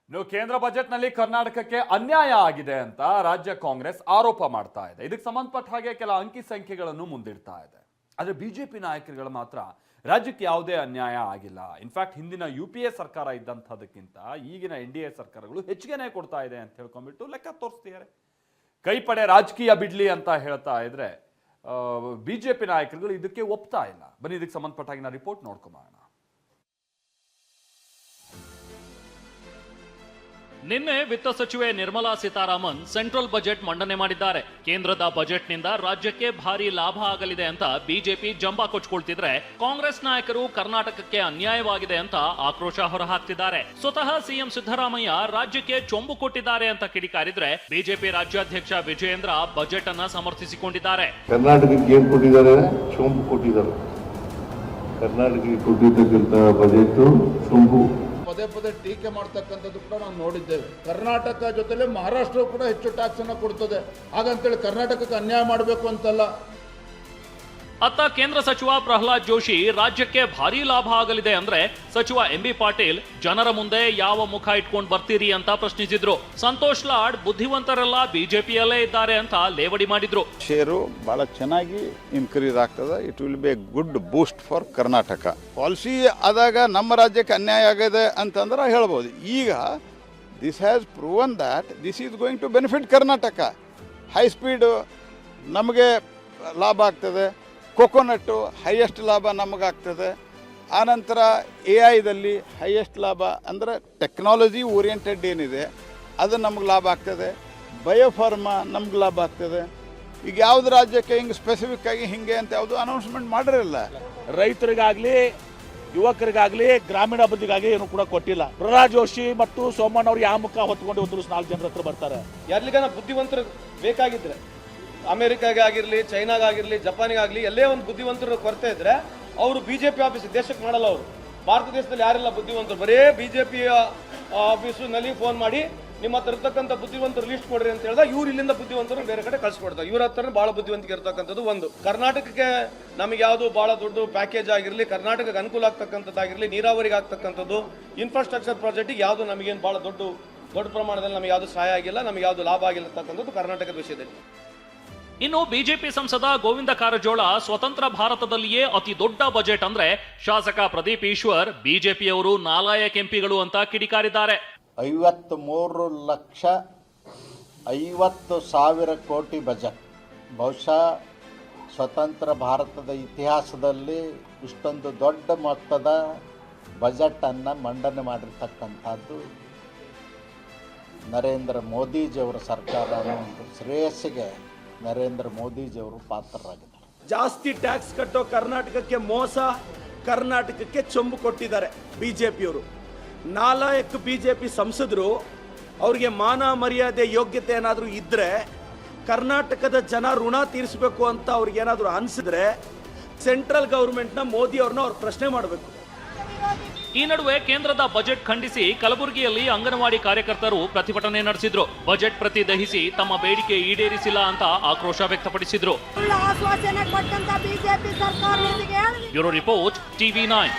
ಇನ್ನು ಕೇಂದ್ರ ಬಜೆಟ್ನಲ್ಲಿ ಕರ್ನಾಟಕಕ್ಕೆ ಅನ್ಯಾಯ ಆಗಿದೆ ಅಂತ ರಾಜ್ಯ ಕಾಂಗ್ರೆಸ್ ಆರೋಪ ಮಾಡ್ತಾ ಇದೆ. ಇದಕ್ಕೆ ಸಂಬಂಧಪಟ್ಟ ಹಾಗೆ ಕೆಲ ಅಂಕಿ ಸಂಖ್ಯೆಗಳನ್ನು ಮುಂದಿಡ್ತಾ ಇದೆ. ಆದರೆ ಬಿಜೆಪಿ ನಾಯಕರುಗಳು ಮಾತ್ರ ರಾಜ್ಯಕ್ಕೆ ಯಾವುದೇ ಅನ್ಯಾಯ ಆಗಿಲ್ಲ, ಇನ್ಫ್ಯಾಕ್ಟ್ ಹಿಂದಿನ UPA ಸರ್ಕಾರ ಇದ್ದಂಥದಕ್ಕಿಂತ ಈಗಿನ NDA ಸರ್ಕಾರಗಳು ಹೆಚ್ಚಿಗೆನೇ ಕೊಡ್ತಾ ಇದೆ ಅಂತ ಹೇಳ್ಕೊಂಡ್ಬಿಟ್ಟು ಲೆಕ್ಕ ತೋರಿಸ್ತಿದ್ದಾರೆ. ಕೈಪಡೆ ರಾಜಕೀಯ ಬಿಡ್ಲಿ ಅಂತ ಹೇಳ್ತಾ ಇದ್ರೆ ಬಿಜೆಪಿ ನಾಯಕರುಗಳು ಇದಕ್ಕೆ ಒಪ್ತಾ ಇಲ್ಲ. ಬನ್ನಿ ಇದಕ್ಕೆ ಸಂಬಂಧಪಟ್ಟ ಹಾಗೆ ರಿಪೋರ್ಟ್ ನೋಡ್ಕೊಂಬೋಣ. ನಿನ್ನೆ ವಿತ್ತ ಸಚಿವೆ ನಿರ್ಮಲಾ ಸೀತಾರಾಮನ್ ಸೆಂಟ್ರಲ್ ಬಜೆಟ್ ಮಂಡನೆ ಮಾಡಿದ್ದಾರೆ. ಕೇಂದ್ರದ ಬಜೆಟ್ನಿಂದ ರಾಜ್ಯಕ್ಕೆ ಭಾರಿ ಲಾಭ ಆಗಲಿದೆ ಅಂತ ಬಿಜೆಪಿ ಜಂಬಾ ಕೊಚ್ಕೊಳ್ತಿದ್ರೆ, ಕಾಂಗ್ರೆಸ್ ನಾಯಕರು ಕರ್ನಾಟಕಕ್ಕೆ ಅನ್ಯಾಯವಾಗಿದೆ ಅಂತ ಆಕ್ರೋಶ ಹೊರಹಾಕ್ತಿದ್ದಾರೆ. ಸ್ವತಃ ಸಿಎಂ ಸಿದ್ದರಾಮಯ್ಯ ರಾಜ್ಯಕ್ಕೆ ಚೊಂಬು ಕೊಟ್ಟಿದ್ದಾರೆ ಅಂತ ಕಿಡಿಕಾರಿದ್ರೆ, ಬಿಜೆಪಿ ರಾಜ್ಯಾಧ್ಯಕ್ಷ ವಿಜಯೇಂದ್ರ ಬಜೆಟ್ ಅನ್ನ ಸಮರ್ಥಿಸಿಕೊಂಡಿದ್ದಾರೆ. ಕರ್ನಾಟಕಕ್ಕೆ ಏನ್ ಕೊಟ್ಟಿದ್ದಾರೆ? ಚೊಂಬು ಕೊಟ್ಟಿದ್ದಾರೆ. ಕರ್ನಾಟಕಕ್ಕೆ ಕೊಟ್ಟಿದ್ದಕ್ಕಿಂತ ಬಜೆಟ್ ಚೊಂಬು. ಪದೇ ಪದೇ ಟೀಕೆ ಮಾಡ್ತಕ್ಕಂಥದ್ದು ಕೂಡ ನಾವು ನೋಡಿದ್ದೇವೆ. ಕರ್ನಾಟಕ ಜೊತೆಲೆ ಮಹಾರಾಷ್ಟ್ರ ಕೂಡ ಹೆಚ್ಚು ಟ್ಯಾಕ್ಸ್ ಅನ್ನು ಕೊಡ್ತದೆ. ಹಾಗಂತೇಳಿ ಕರ್ನಾಟಕಕ್ಕೆ ಅನ್ಯಾಯ ಮಾಡಬೇಕು ಅಂತಲ್ಲ. ಅತ್ತ ಕೇಂದ್ರ ಸಚಿವ ಪ್ರಹ್ಲಾದ್ ಜೋಶಿ ರಾಜ್ಯಕ್ಕೆ ಭಾರಿ ಲಾಭ ಆಗಲಿದೆ ಅಂದ್ರೆ ಸಚಿವ MB ಪಾಟೀಲ್ ಜನರ ಮುಂದೆ ಯಾವ ಮುಖ ಇಟ್ಕೊಂಡು ಬರ್ತೀರಿ ಅಂತ ಪ್ರಶ್ನಿಸಿದ್ರು. ಸಂತೋಷ್ ಲಾಡ್ ಬುದ್ಧಿವಂತರೆಲ್ಲ ಬಿಜೆಪಿಯಲ್ಲೇ ಇದ್ದಾರೆ ಅಂತ ಲೇವಡಿ ಮಾಡಿದ್ರು. ಶೇರು ಬಹಳ ಚೆನ್ನಾಗಿ ಇನ್ಕ್ರೀಸ್ ಆಗ್ತದೆ. It will be a good boost for Karnataka. Policy ಆದಾಗ ನಮ್ಮ ರಾಜ್ಯಕ್ಕೆ ಅನ್ಯಾಯ ಆಗಿದೆ ಅಂತಂದ್ರೆ ಹೇಳ್ಬೋದು. ಈಗ this has proven that this is going to benefit Karnataka. High speed ನಮಗೆ ಲಾಭ ಆಗ್ತದೆ. ಕೊಕೊನಟ್ಟು ಹೈಯೆಸ್ಟ್ ಲಾಭ ನಮಗಾಗ್ತದೆ. ಆನಂತರ AI ಹೈಯೆಸ್ಟ್ ಲಾಭ ಅಂದರೆ ಟೆಕ್ನಾಲಜಿ ಓರಿಯೆಂಟೆಡ್ ಏನಿದೆ ಅದು ನಮಗೆ ಲಾಭ ಆಗ್ತದೆ. ಬಯೋಫಾರ್ಮಾ ನಮ್ಗೆ ಲಾಭ ಆಗ್ತದೆ. ಈಗ ಯಾವ್ದು ರಾಜ್ಯಕ್ಕೆ ಹಿಂಗೆ ಸ್ಪೆಸಿಫಿಕ್ ಆಗಿ ಹಿಂಗೆ ಅಂತ ಯಾವುದು ಅನೌನ್ಸ್ಮೆಂಟ್ ಮಾಡಿರಲ್ಲ. ರೈತರಿಗಾಗಲಿ ಯುವಕರಿಗಾಗಲಿ ಗ್ರಾಮೀಣಾಭಿವೃದ್ಧಿಗಾಗಿ ಏನು ಕೂಡ ಕೊಟ್ಟಿಲ್ಲ. ಪ್ರಹ್ಲಾದ್ ಜೋಶಿ ಮತ್ತು ಸೋಮಣ್ಣ ಅವರು ಯಾವ ಮುಖ ಹೊತ್ಕೊಂಡು ಒಂದು 4 ಜನರ ಹತ್ರ ಬರ್ತಾರೆ. ಯಾರಿಗಾನ ಬುದ್ಧಿವಂತರು ಬೇಕಾಗಿದ್ರೆ ಅಮೆರಿಕಾಗೆ ಆಗಿರಲಿ, ಚೈನಾಗಾಗಿರಲಿ, ಜಪಾನಿಗಾಗಲಿ ಎಲ್ಲೇ ಒಂದು ಬುದ್ಧಿವಂತರ ಕೊರತೆ ಇದ್ರೆ ಅವರು ಬಿಜೆಪಿ ಆಫೀಸ್ ದೇಶಕ್ಕೆ ಮಾಡಲ್ಲ. ಅವರು ಭಾರತ ದೇಶದಲ್ಲಿ ಯಾರೆಲ್ಲ ಬುದ್ಧಿವಂತರು ಬರೇ ಬಿಜೆಪಿ ಆಫೀಸ್ನಲ್ಲಿ ಫೋನ್ ಮಾಡಿ ನಿಮ್ಮ ಹತ್ರ ಇರ್ತಕ್ಕಂಥ ಬುದ್ಧಿವಂತರು ಲಿಸ್ಟ್ ಕೊಡ್ರಿ ಅಂತ ಹೇಳಿದಾಗ ಇವ್ರು ಇಲ್ಲಿಂದ ಬುದ್ಧಿವಂತರು ಬೇರೆ ಕಡೆ ಕಳ್ಸಿಕೊಡ್ತಾರೆ. ಇವ್ರ ಹತ್ರ ಬಹಳ ಬುದ್ಧಿವಂತಿಕೆ ಇರ್ತಕ್ಕಂಥದ್ದು ಒಂದು. ಕರ್ನಾಟಕಕ್ಕೆ ನಮಗೆ ಯಾವುದು ಬಹಳ ದೊಡ್ಡ ಪ್ಯಾಕೇಜ್ ಆಗಿರಲಿ, ಕರ್ನಾಟಕಕ್ಕೆ ಅನುಕೂಲ ಆಗ್ತಕ್ಕಂಥದ್ದಾಗಿರಲಿ, ನೀರಾವರಿಗೆ ಆಗ್ತಕ್ಕಂಥದ್ದು, ಇನ್ಫ್ರಾಸ್ಟ್ರಕ್ಚರ್ ಪ್ರಾಜೆಕ್ಟಿಗೆ ಯಾವುದು ನಮಗೇನು ಬಹಳ ದೊಡ್ಡ ಪ್ರಮಾಣದಲ್ಲಿ ನಮಗೆ ಯಾವುದು ಸಹಾಯ ಆಗಿಲ್ಲ, ನಮಗೆ ಯಾವುದು ಲಾಭ ಆಗಿಲ್ಲ ಅಂತಕ್ಕಂಥದ್ದು ಕರ್ನಾಟಕದ ವಿಷಯದಲ್ಲಿ. ಇನ್ನು ಬಿಜೆಪಿ ಸಂಸದ ಗೋವಿಂದ ಕಾರಜೋಳ ಸ್ವತಂತ್ರ ಭಾರತದಲ್ಲಿಯೇ ಅತಿ ದೊಡ್ಡ ಬಜೆಟ್ ಅಂದ್ರೆ ಶಾಸಕ ಪ್ರದೀಪ್ ಈಶ್ವರ್ ಬಿಜೆಪಿಯವರು ನಾಲಾಯಕ್ ಎಂಪಿಗಳು ಅಂತ ಕಿಡಿಕಾರಿದ್ದಾರೆ. 53,50,000 ಕೋಟಿ ಬಜೆಟ್ ಬಹುಶಃ ಸ್ವತಂತ್ರ ಭಾರತದ ಇತಿಹಾಸದಲ್ಲಿ ಇಷ್ಟೊಂದು ದೊಡ್ಡ ಮೊತ್ತದ ಬಜೆಟನ್ನು ಮಂಡನೆ ಮಾಡಿರ್ತಕ್ಕಂಥದ್ದು ನರೇಂದ್ರ ಮೋದಿಜಿಯವರ ಸರ್ಕಾರ ಒಂದು ಶ್ರೇಯಸ್ಸಿಗೆ ನರೇಂದ್ರ ಮೋದಿಜಿಯವರು ಪಾತ್ರರಾಗಿದ್ದಾರೆ. ಜಾಸ್ತಿ ಟ್ಯಾಕ್ಸ್ ಕಟ್ಟೋ ಕರ್ನಾಟಕಕ್ಕೆ ಮೋಸ, ಕರ್ನಾಟಕಕ್ಕೆ ಚೊಂಬು ಕೊಟ್ಟಿದ್ದಾರೆ ಬಿಜೆಪಿಯವರು. ನಾಲಾಯಕ್ ಬಿಜೆಪಿ ಸಂಸದರು ಅವ್ರಿಗೆ ಮಾನ ಮರ್ಯಾದೆ ಯೋಗ್ಯತೆ ಏನಾದರೂ ಇದ್ದರೆ ಕರ್ನಾಟಕದ ಜನ ಋಣ ತೀರಿಸಬೇಕು ಅಂತ ಅವ್ರಿಗೇನಾದರೂ ಅನಿಸಿದ್ರೆ ಸೆಂಟ್ರಲ್ ಗೌರ್ಮೆಂಟ್ನ ಮೋದಿ ಅವ್ರನ್ನ ಅವ್ರು ಪ್ರಶ್ನೆ ಮಾಡಬೇಕು. ಈ ನಡುವೆ ಕೇಂದ್ರದ ಬಜೆಟ್ ಖಂಡಿಸಿ ಕಲಬುರಗಿಯಲ್ಲಿ ಅಂಗನವಾಡಿ ಕಾರ್ಯಕರ್ತರು ಪ್ರತಿಭಟನೆ ನಡೆಸಿದ್ರು. ಬಜೆಟ್ ಪ್ರತಿ ದಹಿಸಿ ತಮ್ಮ ಬೇಡಿಕೆ ಈಡೇರಿಸಿಲ್ಲ ಅಂತ ಆಕ್ರೋಶ ವ್ಯಕ್ತಪಡಿಸಿದ್ರು. Bureau report TV9.